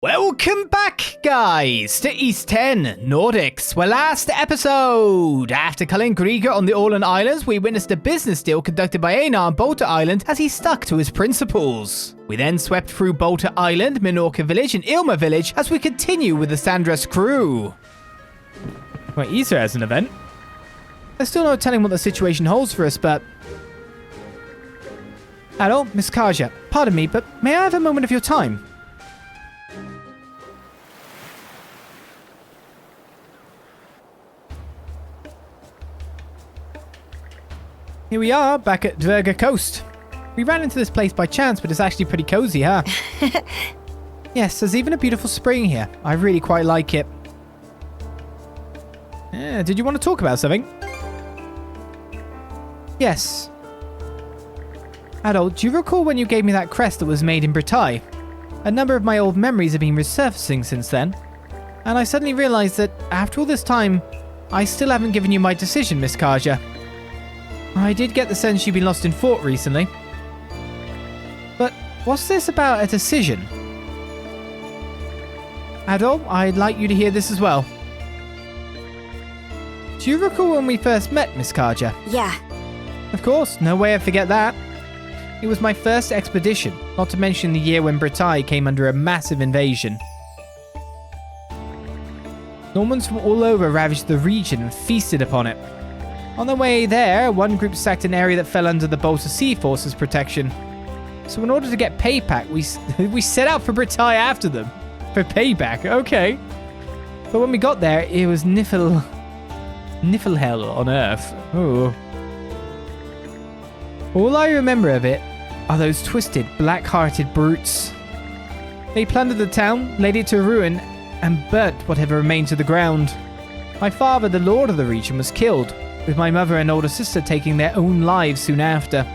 Welcome back, guys, to East 10, Nordics, where last episode, after culling Grieger on the Åland Islands, we witnessed a business deal conducted by Einar on Balta Island as he stuck to his principles. We then swept through Balta Island, Minorca Village, and Ilma Village as we continue with the Sandras crew. Well, Ezer has an event. There's still no telling what the situation holds for us, but... Adol, Miss Kaja, pardon me, but may I have a moment of your time? Here we are, back at Dverga Coast. We ran into this place by chance, but it's actually pretty cozy, huh? Yes, there's even a beautiful spring here. I really quite like it. Did you want to talk about something? Yes. Adol, do you recall when you gave me that crest that was made in Bretagne? A number of my old memories have been resurfacing since then. And I suddenly realized that, after all this time, I still haven't given you my decision, Miss Kaja. I did get the sense you've been lost in thought recently. But what's this about a decision? Adol, I'd like you to hear this as well. Do you recall when we first met, Miss Kaja? Yeah. Of course, no way I forget that. It was my first expedition, not to mention the year when Bretagne came under a massive invasion. Normans from all over ravaged the region and feasted upon it. On the way there, one group sacked an area that fell under the Balta Seaforce's protection. So in order to get payback, we set out for Bretagne after them. For payback, okay. But when we got there, it was Nifl hell on Earth. Ooh. All I remember of it are those twisted, black-hearted brutes. They plundered the town, laid it to ruin, and burnt whatever remained to the ground. My father, the lord of the region, was killed, with my mother and older sister taking their own lives soon after.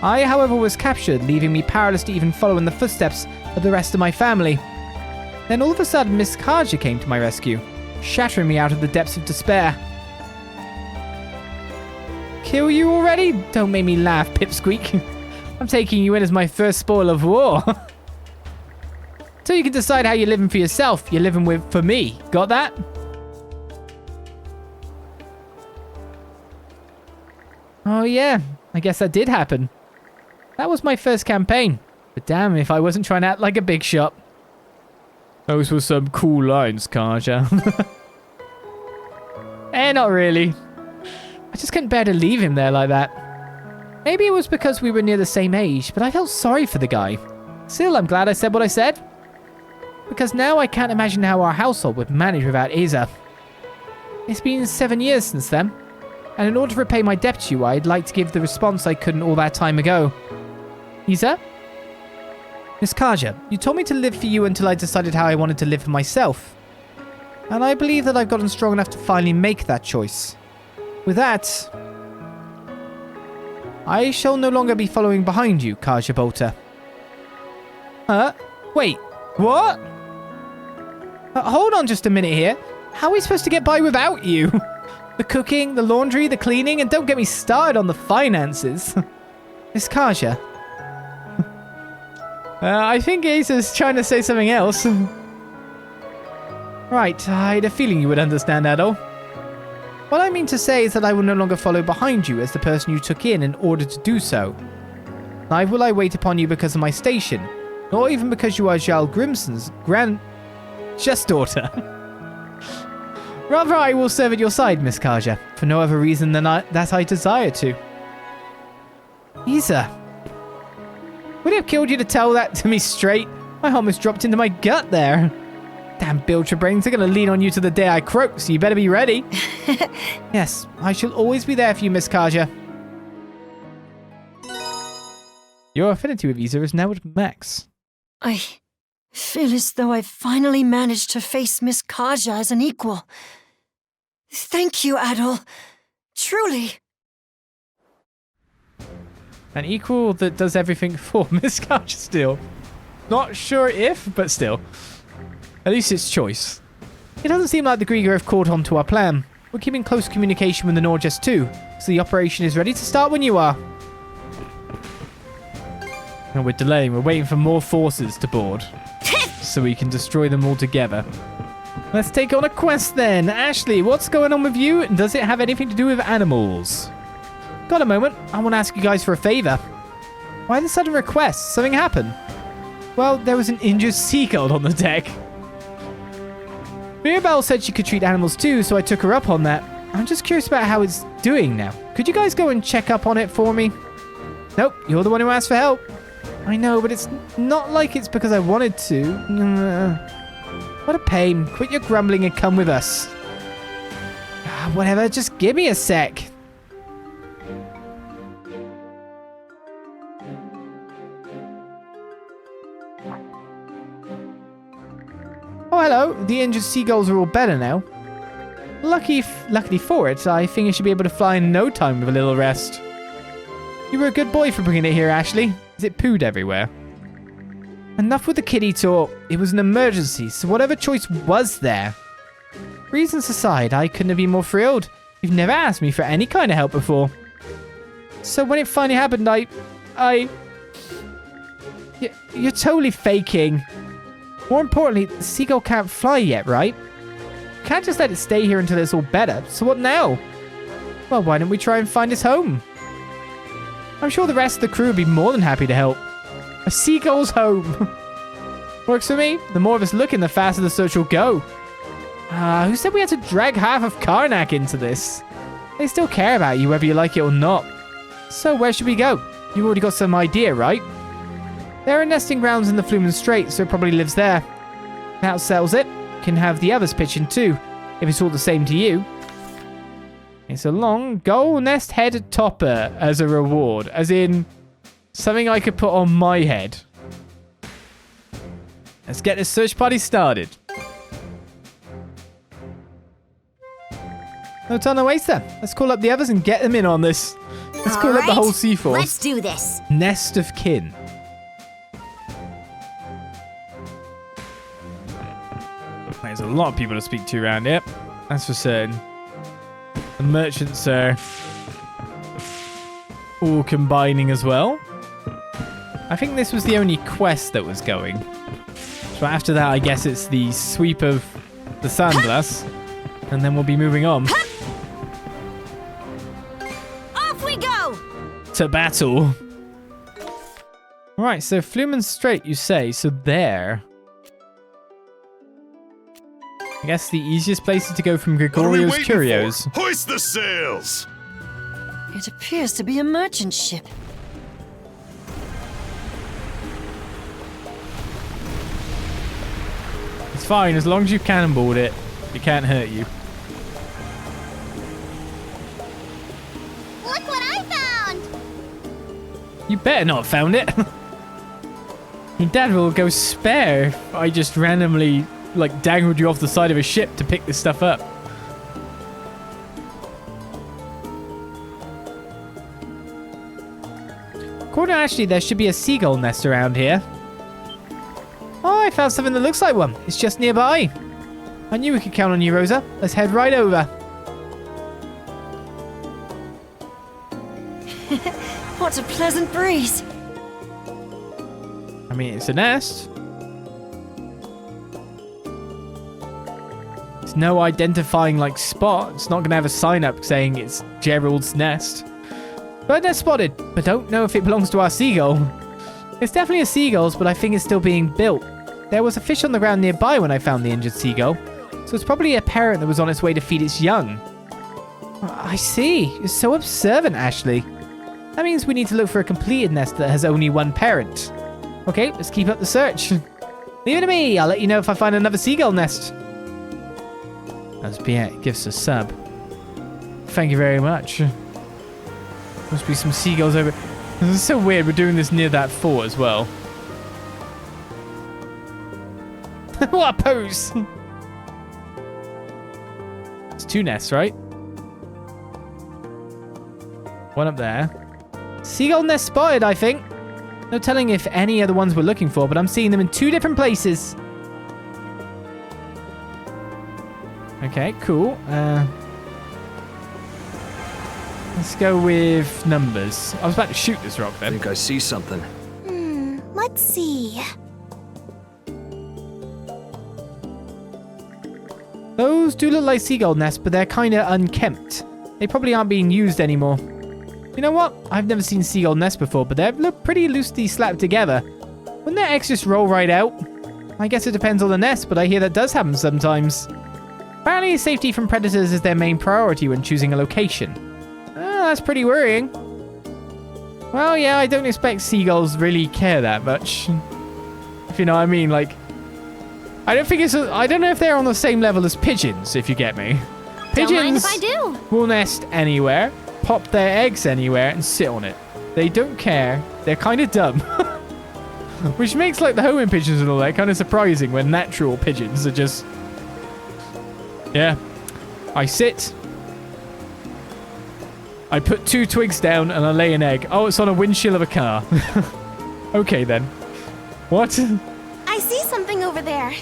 I, however, was captured, leaving me powerless to even follow in the footsteps of the rest of my family. Then all of a sudden, Miss Kaja came to my rescue, shattering me out of the depths of despair. Kill you already? Don't make me laugh, Pipsqueak. I'm taking you in as my first spoil of war. So you can decide how you're living for yourself, you're living for me. Got that? Oh yeah, I guess that did happen. That was my first campaign. But damn if I wasn't trying to act like a big shot. Those were some cool lines, Kaja. Not really. I just couldn't bear to leave him there like that. Maybe it was because we were near the same age, but I felt sorry for the guy. Still, I'm glad I said what I said. Because now I can't imagine how our household would manage without Ezer. It's been 7 years since then. And in order to repay my debt to you, I'd like to give the response I couldn't all that time ago. Ezer? Miss Kaja, you told me to live for you until I decided how I wanted to live for myself. And I believe that I've gotten strong enough to finally make that choice. With that, I shall no longer be following behind you, Kaja Balta. Huh? Wait, what? Hold on just a minute here. How are we supposed to get by without you? The cooking, the laundry, the cleaning, and don't get me started on the finances. Miss Kaja. I think Ezer's trying to say something else. Right, I had a feeling you would understand, Adol. What I mean to say is that I will no longer follow behind you as the person you took in order to do so. Neither will I wait upon you because of my station, nor even because you are Jarl Grimson's just daughter. Rather, I will serve at your side, Miss Kaja, for no other reason than that I desire to. Ezer. Would it have killed you to tell that to me straight? My almost dropped into my gut there. Damn Biltrabrains, they're going to lean on you to the day I croak, so you better be ready. Yes, I shall always be there for you, Miss Kaja. Your affinity with Ezer is now at max. I feel as though I've finally managed to face Miss Kaja as an equal. Thank you, Adol. Truly. An equal that does everything for Miss Kaja still. Not sure if, but still. At least it's choice. It doesn't seem like the Grieger have caught on to our plan. We're keeping close communication with the Nordics too, so the operation is ready to start when you are. And we're delaying. We're waiting for more forces to board. so we can destroy them all together. Let's take on a quest then. Ashley, what's going on with you? Does it have anything to do with animals? Got a moment? I want to ask you guys for a favor. Why the sudden request? Something happened? Well, there was an injured seagull on the deck. Mirabelle said she could treat animals too, so I took her up on that. I'm just curious about how it's doing now. Could you guys go and check up on it for me? Nope, you're the one who asked for help. I know, but it's not like it's because I wanted to. What a pain. Quit your grumbling and come with us. Whatever, just give me a sec. Oh, hello. The injured seagulls are all better now. Luckily for it, I think I should be able to fly in no time with a little rest. You were a good boy for bringing it here, Ashley. Is it pooed everywhere? Enough with the kiddie talk. It was an emergency, so whatever choice was there. Reasons aside, I couldn't have been more thrilled. You've never asked me for any kind of help before. So when it finally happened, You're totally faking. More importantly, the seagull can't fly yet, right? Can't just let it stay here until it's all better. So what now? Well, why don't we try and find its home? I'm sure the rest of the crew would be more than happy to help. A seagull's home. Works for me. The more of us looking, the faster the search will go. Who said we had to drag half of Karnak into this? They still care about you whether you like it or not. So where should we go? You've already got some idea, right? There are nesting grounds in the Flumen Strait, so it probably lives there. That settles it. Can have the others pitch in too, if it's all the same to you. It's a long gold nest head topper as a reward, as in something I could put on my head. Let's get this search party started. No time to waste then. Let's call up the others and get them in on this. Let's call up the whole Seaforce. Let's do this. Nest of kin. There's a lot of people to speak to around here. That's for certain. The merchants are all combining as well. I think this was the only quest that was going. So after that, I guess it's the sweep of the Sandras. And then we'll be moving on. Off we go! To battle. Right, so Flumen Strait, you say. So there. I guess the easiest place is to go from Gregorio's Curios. Hoist the sails! It appears to be a merchant ship. It's fine, as long as you cannonballed it, it can't hurt you. Look what I found! You better not have found it. Your dad will go spare if I just randomly dangled you off the side of a ship to pick this stuff up. According to Ashley, there should be a seagull nest around here. Oh, I found something that looks like one. It's just nearby. I knew we could count on you, Rosa. Let's head right over. What a pleasant breeze. I mean, it's a nest. It's no identifying spot. It's not going to have a sign up saying it's Gerald's nest. Bird nest spotted, but don't know if it belongs to our seagull. It's definitely a seagull's, but I think it's still being built. There was a fish on the ground nearby when I found the injured seagull, so it's probably a parent that was on its way to feed its young. I see. You're so observant, Ashley. That means we need to look for a completed nest that has only one parent. Okay, let's keep up the search. Leave it to me. I'll let you know if I find another seagull nest. As Biet gives a sub. Thank you very much. Must be some seagulls over. This is so weird. We're doing this near that fort as well. What a pose! It's two nests, right? One up there. Seagull nest spotted, I think. No telling if any are the ones we're looking for, but I'm seeing them in two different places. Okay, cool. Let's go with numbers. I was about to shoot this rock then. I think I see something. Let's see. Those do look like seagull nests, but they're kind of unkempt. They probably aren't being used anymore. You know what? I've never seen seagull nests before, but they look pretty loosely slapped together. Wouldn't their eggs just roll right out? I guess it depends on the nest, but I hear that does happen sometimes. Apparently, safety from predators is their main priority when choosing a location. That's pretty worrying. Well, yeah, I don't expect seagulls really care that much. If you know what I mean, like... I don't know if they're on the same level as pigeons, if you get me. Pigeons Don't mind if I do. will nest anywhere, pop their eggs anywhere, and sit on it. They don't care. They're kind of dumb. Which makes, like, the homing pigeons and all that kind of surprising when natural pigeons are just... Yeah. I sit. I put 2 twigs down and I lay an egg. Oh, it's on a windshield of a car. Okay, then. What? I see something over there.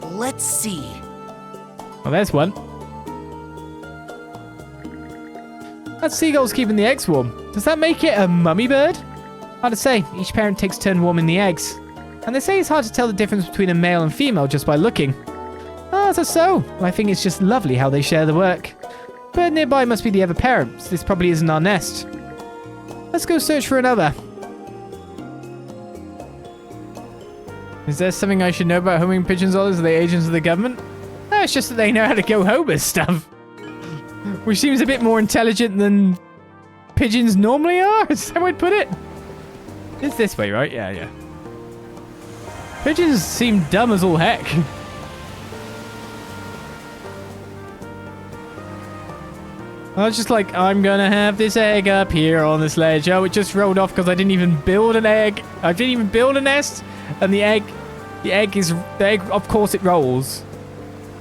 Let's see. Well, there's one. That seagull's keeping the eggs warm. Does that make it a mummy bird? Hard to say. Each parent takes turn warming the eggs. And they say it's hard to tell the difference between a male and female just by looking. Oh, that's so. I think it's just lovely how they share the work. Bird nearby must be the other parent. This probably isn't our nest. Let's go search for another. Is there something I should know about homing pigeons, Olis? Are they agents of the government? No, it's just that they know how to go home and stuff. Which seems a bit more intelligent than pigeons normally are, is how I'd put it. It's this way, right? Yeah. Pigeons seem dumb as all heck. I was just like, I'm gonna have this egg up here on this ledge. Oh, it just rolled off because I didn't even build an egg. I didn't even build a nest. And the egg, of course it rolls.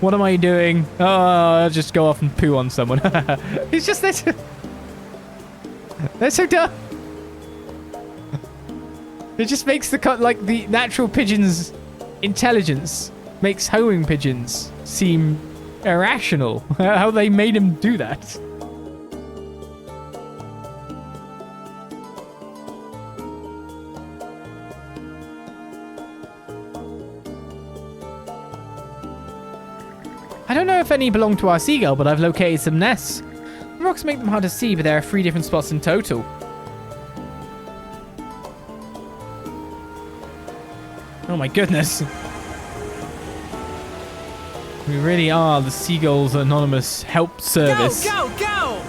What am I doing? Oh, I'll just go off and poo on someone. It's just this. They're so dumb. It just makes the natural pigeon's intelligence makes homing pigeons seem irrational. How they made him do that. I don't know if any belong to our seagull, but I've located some nests. The rocks make them hard to see, but there are 3 different spots in total. Oh my goodness. We really are the Seagulls Anonymous Help Service. Go!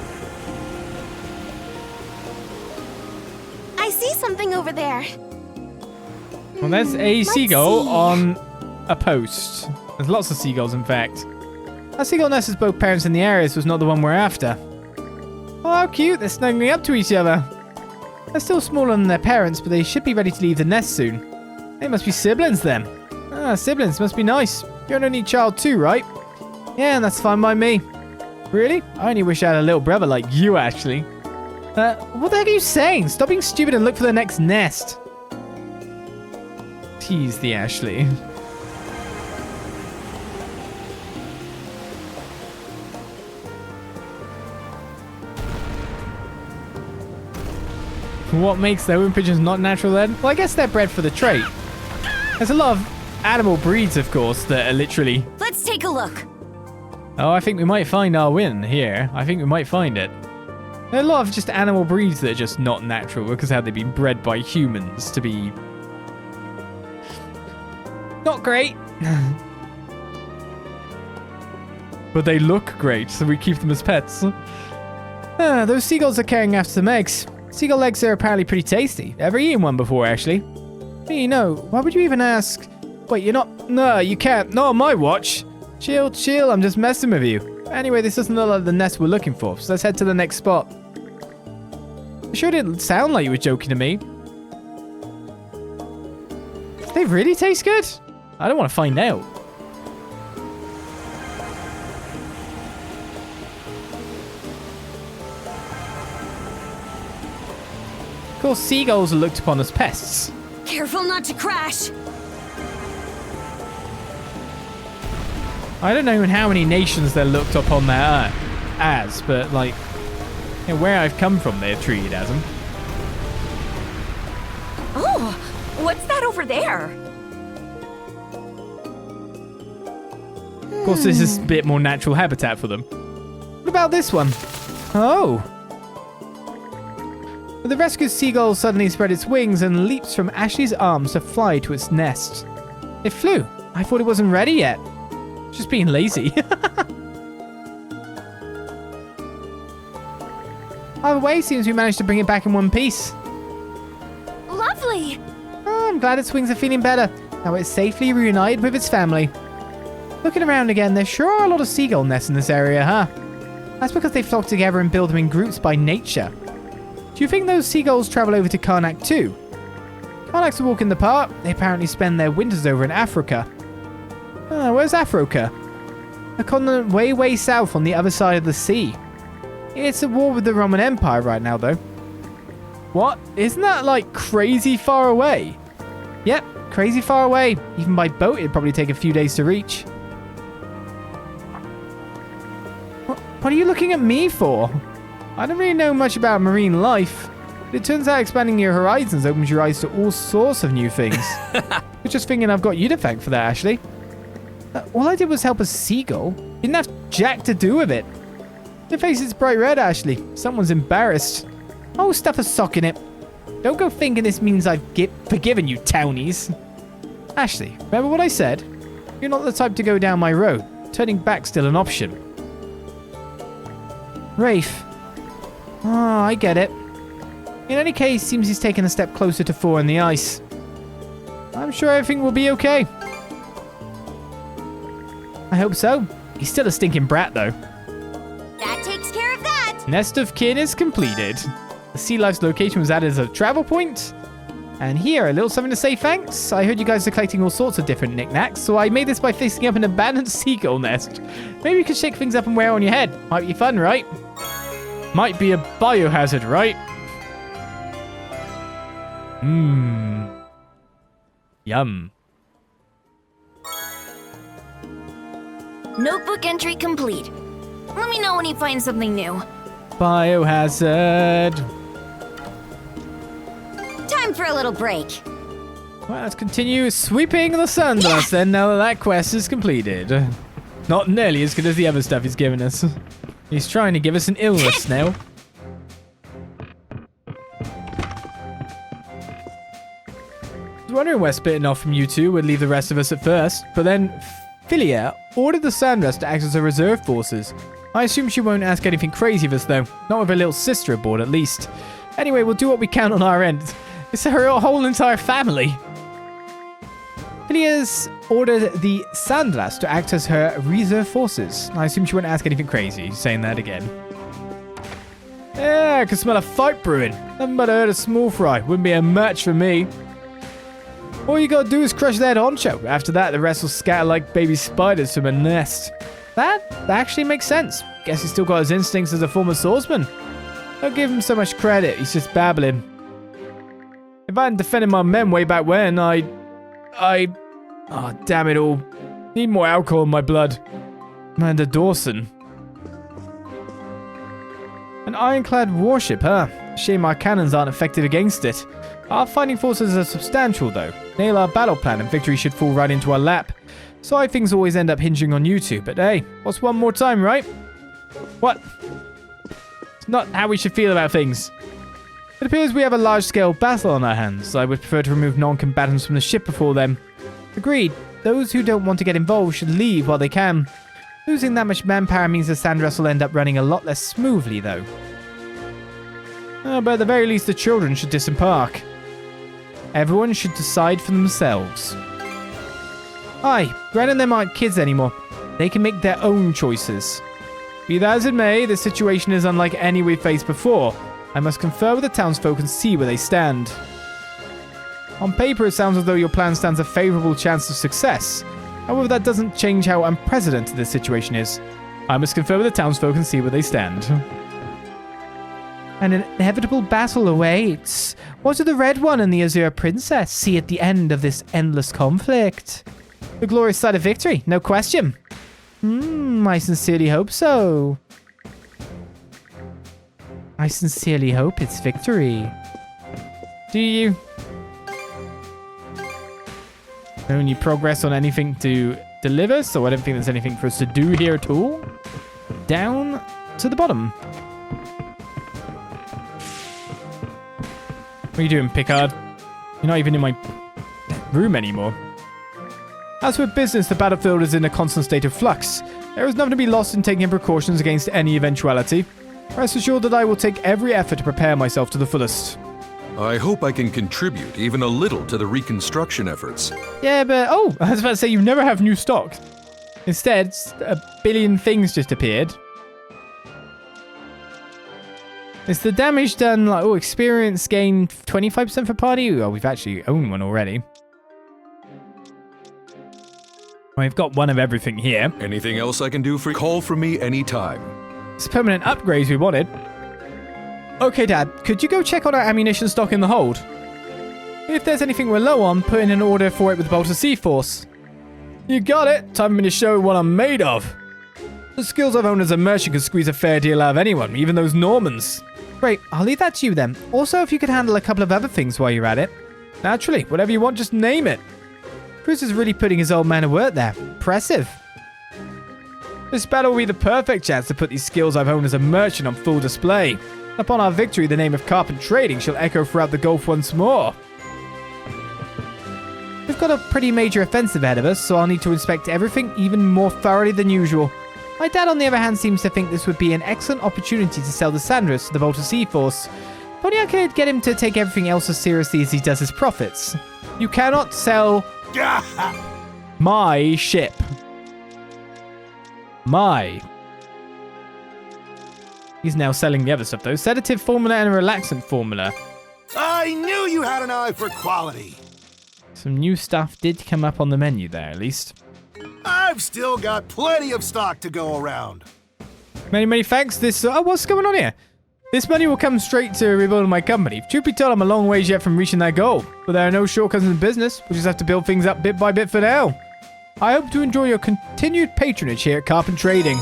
I see something over there. Well, there's a seagull on a post. There's lots of seagulls, in fact. Our seagull nest has both parents in the area, so it's not the one we're after. Oh, how cute. They're snuggling up to each other. They're still smaller than their parents, but they should be ready to leave the nest soon. They must be siblings then. Ah, siblings. Must be nice. You're an only child too, right? Yeah, and that's fine by me. Really? I only wish I had a little brother like you, actually. What the heck are you saying? Stop being stupid and look for the next nest. Tease the Ashley. What makes the homing pigeons not natural then? Well, I guess they're bred for the trait. There's a lot of animal breeds, of course, that are literally... Let's take a look. Oh, I think we might find our win here. I think we might find it. There are a lot of just animal breeds that are just not natural because how they've been bred by humans to be... not great. But they look great, so we keep them as pets. Those seagulls are carrying after some eggs. Seagull eggs are apparently pretty tasty. Ever eaten one before, actually? Me, no. Why would you even ask? Wait, you're not... No, you can't. Not on my watch. Chill. I'm just messing with you. Anyway, this doesn't look like the nest we're looking for, so let's head to the next spot. I'm sure it didn't sound like you were joking to me. Do they really taste good? I don't want to find out. Of course, seagulls are looked upon as pests. Careful not to crash. I don't know in how many nations they're looked upon there as, but like, you know, where I've come from, they're treated as them. Oh, what's that over there? Of course, this is a bit more natural habitat for them. What about this one? Oh. The rescued seagull suddenly spread its wings and leaps from Ashley's arms to fly to its nest. It flew. I thought it wasn't ready yet. Just being lazy. Either way, seems we managed to bring it back in one piece. Lovely. Oh, I'm glad its wings are feeling better. Now it's safely reunited with its family. Looking around again, there sure are a lot of seagull nests in this area, huh? That's because they flock together and build them in groups by nature. Do you think those seagulls travel over to Karnak too? Karnak's a walk in the park. They apparently spend their winters over in Africa. Where's Africa? A continent way, way south on the other side of the sea. It's at war with the Roman Empire right now, though. What? Isn't that, like, crazy far away? Yep, crazy far away. Even by boat, it'd probably take a few days to reach. What are you looking at me for? I don't really know much about marine life, but it turns out expanding your horizons opens your eyes to all sorts of new things. But just thinking I've got you to thank for that, Ashley. All I did was help a seagull. Didn't have jack to do with it. Your face is bright red, Ashley. Someone's embarrassed. Oh, stuff a sock in it. Don't go thinking this means I've forgiven you, townies. Ashley, remember what I said? You're not the type to go down my road. Turning back's still an option. Rafe. Oh, I get it. In any case, seems he's taken a step closer to 4 in the ice. I'm sure everything will be okay. I hope so. He's still a stinking brat, though. That takes care of that. Nest of kin is completed. The sea life's location was added as a travel point. And here, a little something to say thanks. I heard you guys are collecting all sorts of different knickknacks, so I made this by fixing up an abandoned seagull nest. Maybe you could shake things up and wear on your head. Might be fun, right? Might be a biohazard, right? Yum. Notebook entry complete. Let me know when you find something new. Biohazard. Time for a little break. Well, let's continue sweeping the Sandras then, now that that quest is completed. Not nearly as good as the other stuff he's given us. He's trying to give us an illness now. I was wondering where splitting off from you two would leave the rest of us at first, but then Philia ordered the Sandras to act as her reserve forces. I assume she won't ask anything crazy of us though, not with her little sister aboard at least. Anyway, we'll do what we can on our end. It's her whole entire family. Philia's ordered the Sandras to act as her reserve forces. I assume she won't ask anything crazy, saying that again. Yeah, I can smell a fight brewing. Nothing but a small fry. Wouldn't be a match for me. All you gotta do is crush that honcho. After that, the rest will scatter like baby spiders from a nest. That actually makes sense. Guess he's still got his instincts as a former swordsman. Don't give him so much credit, he's just babbling. If I hadn't defended my men way back when, oh, damn it all. Need more alcohol in my blood. Amanda Dawson. An ironclad warship, huh? Shame our cannons aren't effective against it. Our fighting forces are substantial, though. Nail our battle plan and victory should fall right into our lap. Sorry things always end up hinging on you two, but hey, what's one more time, right? What? It's not how we should feel about things. It appears we have a large-scale battle on our hands. I would prefer to remove non-combatants from the ship before then. Agreed. Those who don't want to get involved should leave while they can. Losing that much manpower means the Sandras will end up running a lot less smoothly, though. But at the very least, the children should disembark. Everyone should decide for themselves. Aye, granted them aren't kids anymore. They can make their own choices. Be that as it may, this situation is unlike any we've faced before. I must confer with the townsfolk and see where they stand. On paper, it sounds as though your plan stands a favourable chance of success. However, that doesn't change how unprecedented this situation is. I must confer with the townsfolk and see where they stand. An inevitable battle awaits. What do the Red One and the Ezer Princess see at the end of this endless conflict? The glorious side of victory, no question. I sincerely hope so. I sincerely hope it's victory. Do you? When you progress on anything to deliver, so I don't think there's anything for us to do here at all. Down to the bottom. What are you doing, Picard? You're not even in my room anymore. As for business, the battlefield is in a constant state of flux. There is nothing to be lost in taking precautions against any eventuality. Rest assured that I will take every effort to prepare myself to the fullest. I hope I can contribute even a little to the reconstruction efforts. Yeah, but... Oh, I was about to say you never have new stock. Instead, a billion things just appeared. Is the damage done like... Oh, experience gain 25% for party? Oh, we've actually owned one already. We've got one of everything here. Anything else I can do for you? Call for me anytime. It's permanent upgrades we wanted. Okay, Dad, could you go check on our ammunition stock in the hold? If there's anything we're low on, put in an order for it with Balta Seaforce. You got it. Time for me to show what I'm made of. The skills I've owned as a merchant can squeeze a fair deal out of anyone, even those Normans. Great, I'll leave that to you then. Also, if you could handle a couple of other things while you're at it. Naturally, whatever you want, just name it. Cruz is really putting his old man to work there. Impressive. This battle will be the perfect chance to put these skills I've honed as a merchant on full display. Upon our victory, the name of carpet trading shall echo throughout the Gulf once more. We've got a pretty major offensive ahead of us, so I'll need to inspect everything even more thoroughly than usual. My dad, on the other hand, seems to think this would be an excellent opportunity to sell the Sandras to the Balta Seaforce. If only I could get him to take everything else as seriously as he does his profits. You cannot sell my ship. My. He's now selling the other stuff, though. Sedative formula and a relaxant formula. I knew you had an eye for quality. Some new stuff did come up on the menu there, at least. I've still got plenty of stock to go around. Many, many thanks. This... oh, what's going on here? This money will come straight to rebuilding my company. Truth be told, I'm a long ways yet from reaching that goal. But there are no shortcuts in business. We'll just have to build things up bit by bit for now. I hope to enjoy your continued patronage here at Carpet Trading.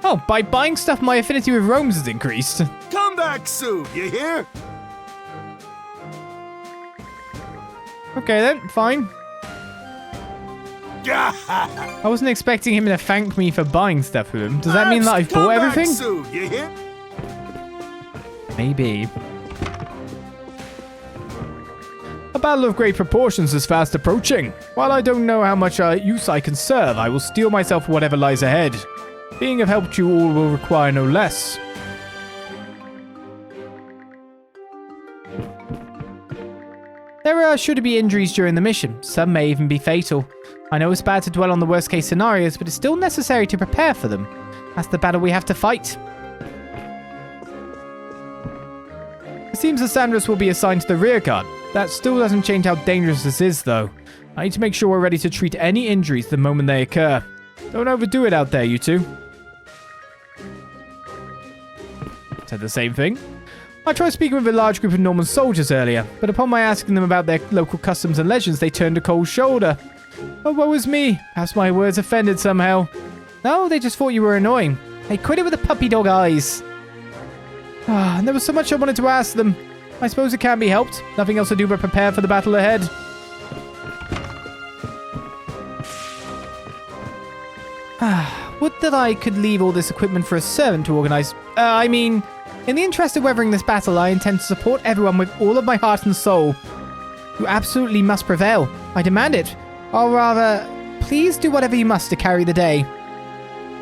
Oh, by buying stuff, my affinity with Rome's has increased. Come back soon, you hear? Okay then, fine. I wasn't expecting him to thank me for buying stuff with him. Does that mean that I've bought everything? Soon, you hear? Maybe. A battle of great proportions is fast approaching. While I don't know how much use I can serve, I will steel myself for whatever lies ahead. Being of help to you all will require no less. There are sure to be injuries during the mission. Some may even be fatal. I know it's bad to dwell on the worst case scenarios, but it's still necessary to prepare for them. That's the battle we have to fight. It seems the Sandras will be assigned to the rear guard. That still doesn't change how dangerous this is, though. I need to make sure we're ready to treat any injuries the moment they occur. Don't overdo it out there, you two. Said the same thing. I tried speaking with a large group of Norman soldiers earlier, but upon my asking them about their local customs and legends, they turned a cold shoulder. Oh, woe is me. Perhaps my words offended somehow. No, they just thought you were annoying. They quit it with the puppy dog eyes. And there was so much I wanted to ask them. I suppose it can't be helped. Nothing else to do but prepare for the battle ahead. Would that I could leave all this equipment for a servant to organize. In the interest of weathering this battle, I intend to support everyone with all of my heart and soul. You absolutely must prevail. I demand it. Or rather, please do whatever you must to carry the day.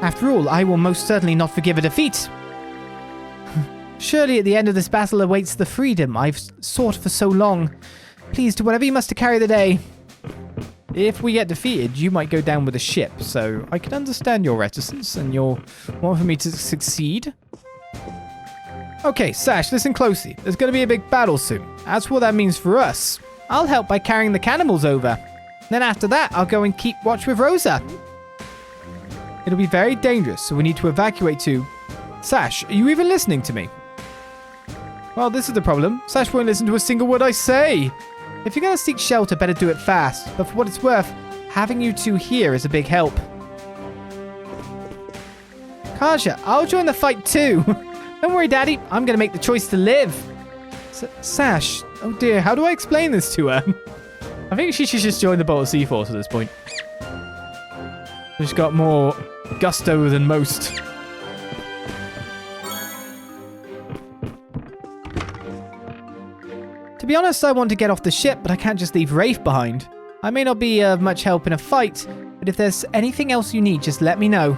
After all, I will most certainly not forgive a defeat. Surely at the end of this battle awaits the freedom I've sought for so long. Please do whatever you must to carry the day. If we get defeated, you might go down with a ship, so I can understand your reticence and your want for me to succeed. Okay, Sash, listen closely. There's going to be a big battle soon. As for what that means for us, I'll help by carrying the cannibals over. Then after that, I'll go and keep watch with Rosa. It'll be very dangerous, so we need to evacuate too. Sash, are you even listening to me? Well, this is the problem. Sash won't listen to a single word I say. If you're going to seek shelter, better do it fast. But for what it's worth, having you two here is a big help. Kaja, I'll join the fight too. Don't worry, Daddy. I'm going to make the choice to live. Sash, oh dear, how do I explain this to her? I think she should just join the Balta Seaforce at this point. Just got more gusto than most. To be honest, I want to get off the ship, but I can't just leave Rafe behind. I may not be of much help in a fight, but if there's anything else you need, just let me know.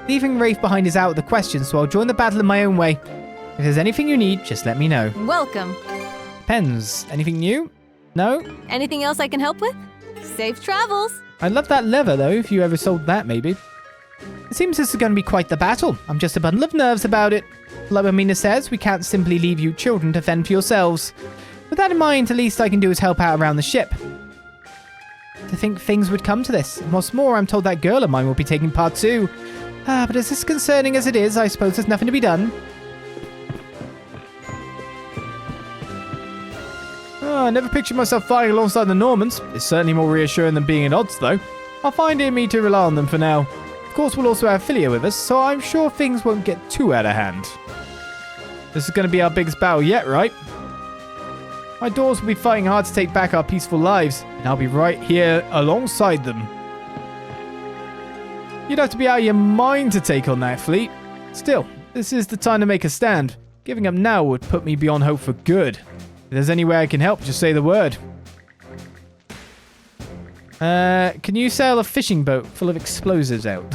Leaving Rafe behind is out of the question, so I'll join the battle in my own way. If there's anything you need, just let me know. Welcome. Depends. Anything new? No? Anything else I can help with? Safe travels. I love that lever, though, if you ever sold that, maybe. It seems this is going to be quite the battle. I'm just a bundle of nerves about it. Like Amina says, we can't simply leave you children to fend for yourselves. With that in mind, the least I can do is help out around the ship. To think things would come to this. And what's more, I'm told that girl of mine will be taking part too. But as disconcerting as it is, I suppose there's nothing to be done. I never pictured myself fighting alongside the Normans. It's certainly more reassuring than being at odds, though. I'll find it in me to rely on them for now. Of course, we'll also have Philia with us, so I'm sure things won't get too out of hand. This is going to be our biggest battle yet, right? My daughters will be fighting hard to take back our peaceful lives, and I'll be right here alongside them. You'd have to be out of your mind to take on that fleet. Still, this is the time to make a stand. Giving up now would put me beyond hope for good. If there's any way I can help, just say the word. Can you sail a fishing boat full of explosives out?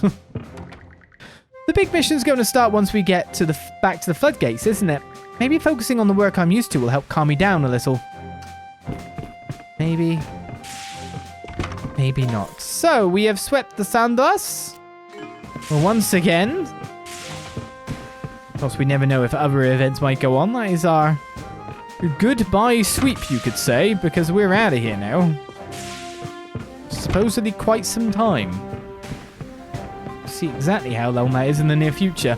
The big mission's going to start once we get to back to the floodgates, isn't it? Maybe focusing on the work I'm used to will help calm me down a little. Maybe. Maybe not. So, we have swept the Sandras. Well, once again. Of course, we never know if other events might go on. That is our goodbye sweep, you could say, because we're out of here now. Supposedly quite some time. See exactly how long that is in the near future.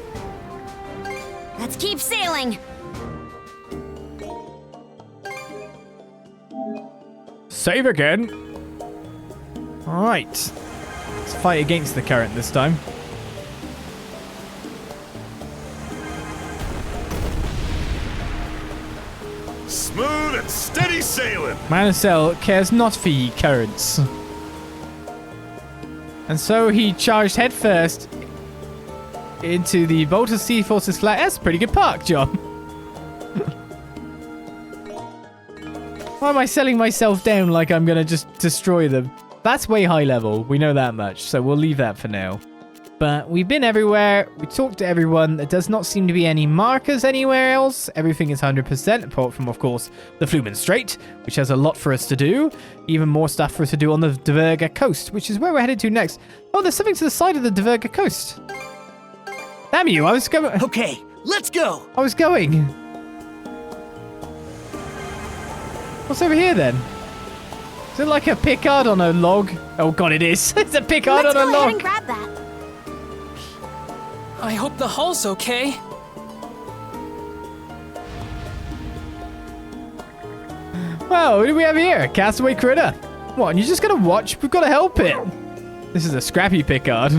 Let's keep sailing. Save again. Alright. Let's fight against the current this time. Smooth and steady sailing. Manacel cares not for ye currents. And so he charged headfirst into the Balta Seaforce's flag. That's a pretty good park job. Why am I selling myself down like I'm going to just destroy them? That's way high level. We know that much, so we'll leave that for now. But we've been everywhere. We talked to everyone. There does not seem to be any markers anywhere else. Everything is 100%, apart from, of course, the Flumen Strait, which has a lot for us to do. Even more stuff for us to do on the Diverga coast, which is where we're headed to next. Oh, there's something to the side of the Diverga coast. Damn you, I was going... Okay, let's go. I was going. What's over here, then? Is it like a Picard on a log? Oh, God, it is. It's a Picard on a Let's go ahead log. and grab that. I hope the hull's okay. Well, who do we have here? Castaway critter. What, and you're just going to watch? We've got to help it. This is a scrappy Picard.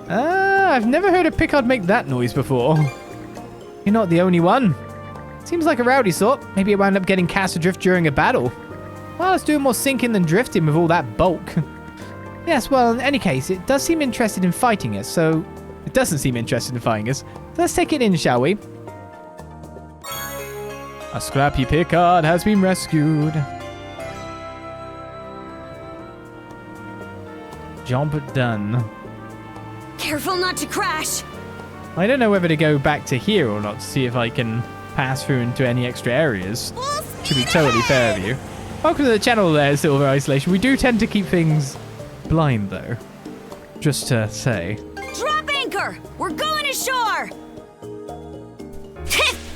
I've never heard a Picard make that noise before. You're not the only one. Seems like a rowdy sort. Maybe it wound up getting cast adrift during a battle. Well, it's doing more sinking than drifting with all that bulk. Yes, well, in any case, it does seem interested in fighting us, so... It doesn't seem interested in fighting us. Let's take it in, shall we? A scrappy Picard has been rescued. Job done. Careful not to crash. I don't know whether to go back to here or not to see if I can pass through into any extra areas. To be totally fair with you. Welcome to the channel there, Silver Isolation. We do tend to keep things blind, though. Just to say. Drop anchor. We're going ashore.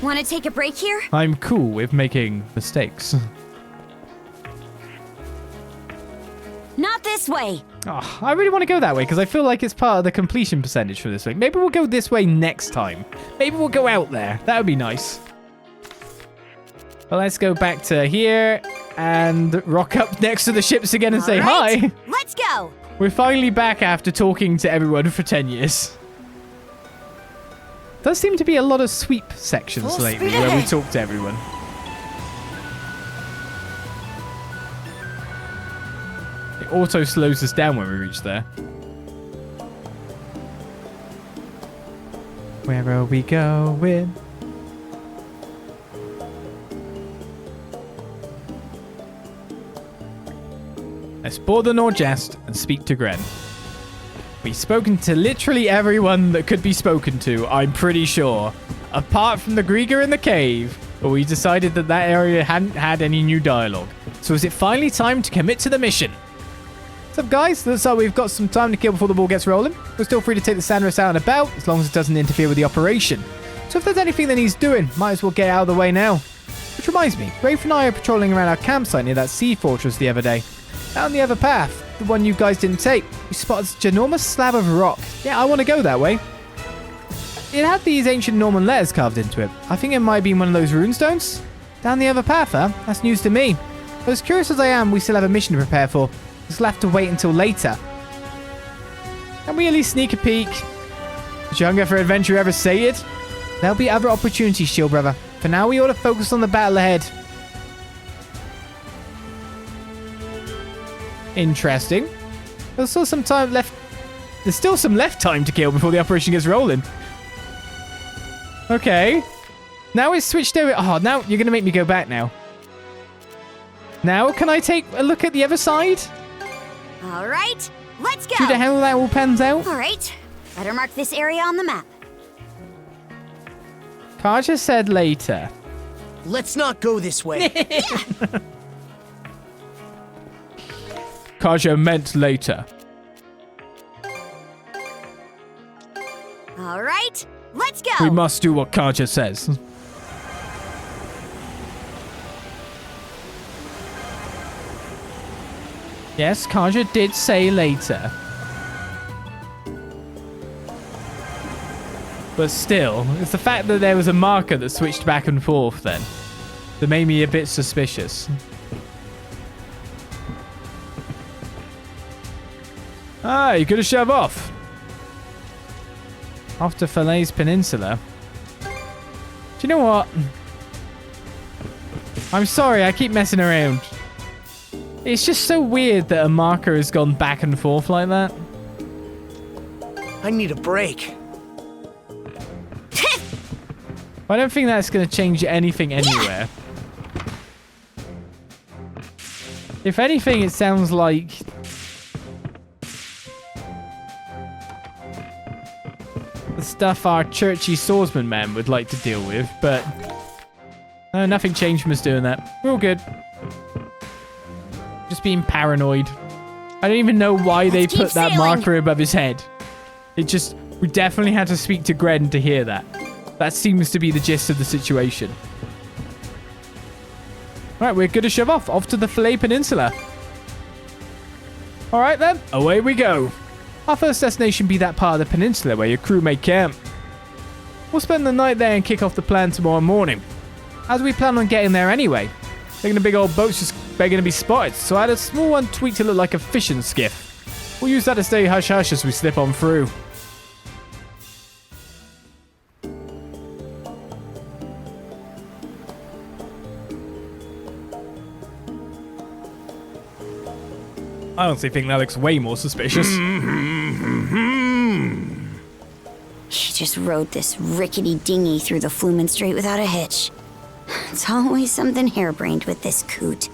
Want to take a break here? I'm cool with making mistakes. Not this way. Oh, I really want to go that way because I feel like it's part of the completion percentage for this week. Maybe we'll go this way next time. Maybe we'll go out there. That would be nice. Well, let's go back to here and rock up next to the ships again and say hi. Let's go. We're finally back after talking to everyone for 10 years. Does seem to be a lot of sweep sections Full lately speed where we ahead. talk to everyone. It auto slows us down when we reach there. Where are we going? Let's board the Nordjast and speak to Gren. We've spoken to literally everyone that could be spoken to, I'm pretty sure. Apart from the Grieger in the cave, but we decided that that area hadn't had any new dialogue. So is it finally time to commit to the mission? What's up, guys? Looks like we've got some time to kill before the ball gets rolling. We're still free to take the Sandras out and about, as long as it doesn't interfere with the operation. So if there's anything that he's doing, might as well get out of the way now. Which reminds me, Rafe and I are patrolling around our campsite near that sea fortress the other day. Down the other path, the one you guys didn't take, we spotted this ginormous slab of rock. Yeah, I want to go that way. It had these ancient Norman letters carved into it. I think it might be one of those runestones. Down the other path, huh? That's news to me. But as curious as I am, we still have a mission to prepare for. Just have to wait until later. Can we at least sneak a peek? Is your hunger for adventure ever sated? There'll be other opportunities, Shield Brother. For now, we ought to focus on the battle ahead. Interesting. There's still some time left. There's still some left time to kill before the operation gets rolling. Okay. Now it's switched over. Oh, now you're going to make me go back now. Now can I take a look at the other side? All right, let's go. See the how that all pans out? All right, better mark this area on the map. Kaja said later. Let's not go this way. Kaja meant later. All right, let's go. We must do what Kaja says. Yes, Kaja did say later. But still, it's the fact that there was a marker that switched back and forth then that made me a bit suspicious. Ah, you could have shoved off. Off to Falaise Peninsula. Do you know what? I'm sorry, I keep messing around. It's just so weird that a marker has gone back and forth like that. I need a break. I don't think that's going to change anything anywhere. If anything, it sounds like the stuff our churchy swordsman man would like to deal with, but no, nothing changed from us doing that. We're all good. Just being paranoid. I don't even know why they put that marker above his head. It just, we definitely had to speak to Gren to hear that. That seems to be the gist of the situation. Alright, we're good to shove off to the Falaise Peninsula. Alright then, away we go. Our first destination be that part of the peninsula where your crew may camp. We'll spend the night there and kick off the plan tomorrow morning. How do we plan on getting there anyway? Thinking a big old boat's just begging to be spotted, so I had a small one tweaked to look like a fishing skiff. We'll use that to stay hush-hush as we slip on through. I honestly think that looks way more suspicious. He just rode this rickety dinghy through the Flumen Strait without a hitch. It's always something harebrained with this coot.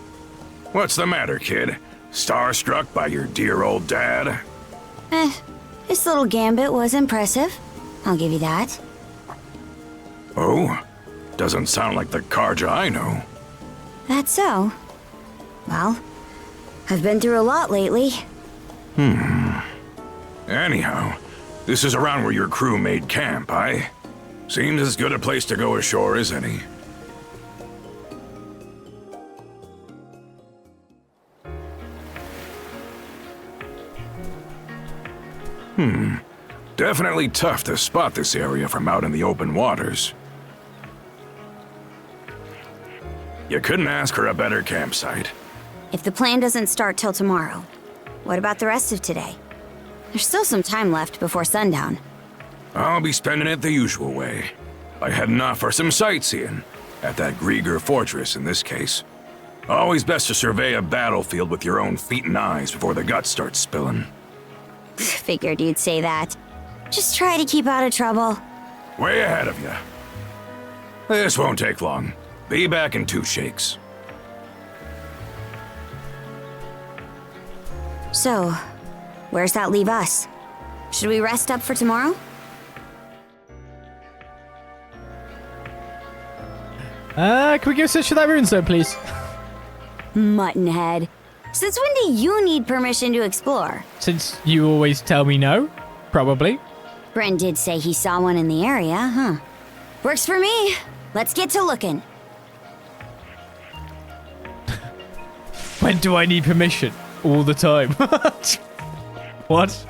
What's the matter, kid? Starstruck by your dear old dad? This little gambit was impressive. I'll give you that. Oh? Doesn't sound like the Karja I know. That's so. Well, I've been through a lot lately. Anyhow, this is around where your crew made camp, aye? Seems as good a place to go ashore as any. Definitely tough to spot this area from out in the open waters. You couldn't ask for a better campsite. If the plan doesn't start till tomorrow, what about the rest of today? There's still some time left before sundown. I'll be spending it the usual way. By heading off for some sightseeing. At that Grieger fortress, in this case. Always best to survey a battlefield with your own feet and eyes before the guts start spilling. Figured you'd say that. Just try to keep out of trouble. Way ahead of you. This won't take long. Be back in 2 shakes. So, where's that leave us? Should we rest up for tomorrow? Can we go search for that runestone, please? Muttonhead. Since when do you need permission to explore? Since you always tell me no, probably. Bren did say he saw one in the area, huh? Works for me. Let's get to looking. When do I need permission? All the time. What?